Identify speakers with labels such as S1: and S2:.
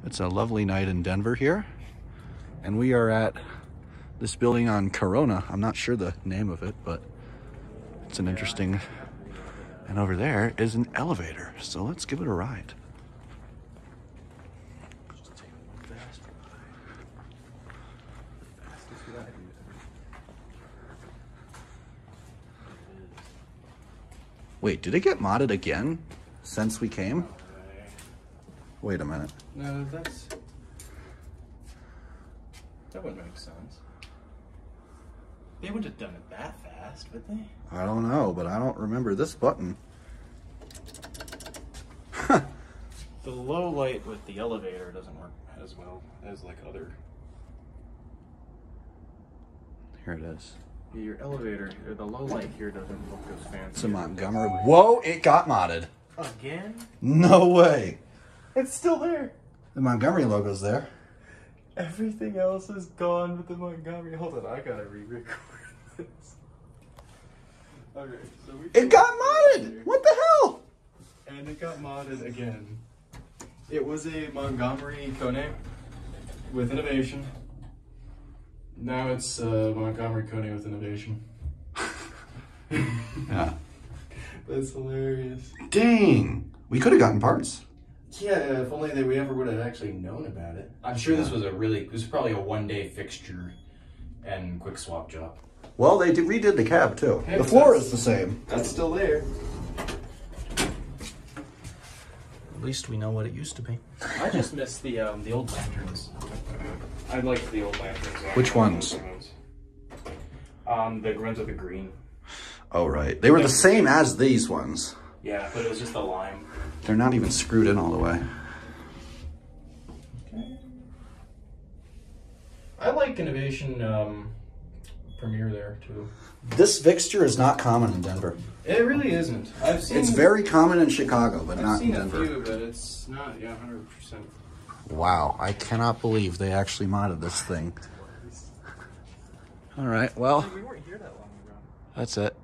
S1: It's a lovely night in Denver here, and we are at this building on Corona. I'm not sure the name of it, but it's an interesting, and over there is an elevator, so let's give it a ride. Wait, did it get modded again since we came? Wait a minute.
S2: No, that wouldn't make sense. They wouldn't have done it that fast, would they?
S1: I don't know, but I don't remember this button.
S2: The low light with the elevator doesn't work as well as like other.
S1: Here it is.
S2: Yeah, your elevator, or the low light here doesn't look as fancy.
S1: It's a Montgomery. Whoa, it got modded.
S2: Again?
S1: No way.
S2: It's still there.
S1: The Montgomery logo's there.
S2: Everything else is gone but the Montgomery. Hold on, I gotta re-record this. Okay, so
S1: it got modded! What the hell?
S2: And it got modded again. It was a Montgomery Kone with innovation. Now it's Montgomery Kone with innovation.
S1: Yeah.
S2: That's hilarious.
S1: Dang. We could have gotten parts.
S2: Yeah, if only we ever would have actually known about it. I'm sure this was probably a one-day fixture and quick swap job.
S1: Well, they redid the cab too.
S2: Hey,
S1: the floor is the same.
S2: That's still there.
S1: At least we know what it used to be.
S2: I just miss the old lanterns. I liked the old lanterns.
S1: Which ones?
S2: The ones with the green.
S1: Oh, right. They were the same as these ones.
S2: Yeah, but it was just a lime.
S1: They're not even screwed in all the way.
S2: Okay. I like innovation premiere there too.
S1: This fixture is not common in Denver.
S2: It really isn't. I've seen.
S1: It's very common in Chicago, but not in Denver.
S2: I've seen a few, but it's not 100%.
S1: Wow, I cannot believe they actually modded this thing. All right, well,
S2: We weren't here that long ago.
S1: that's it.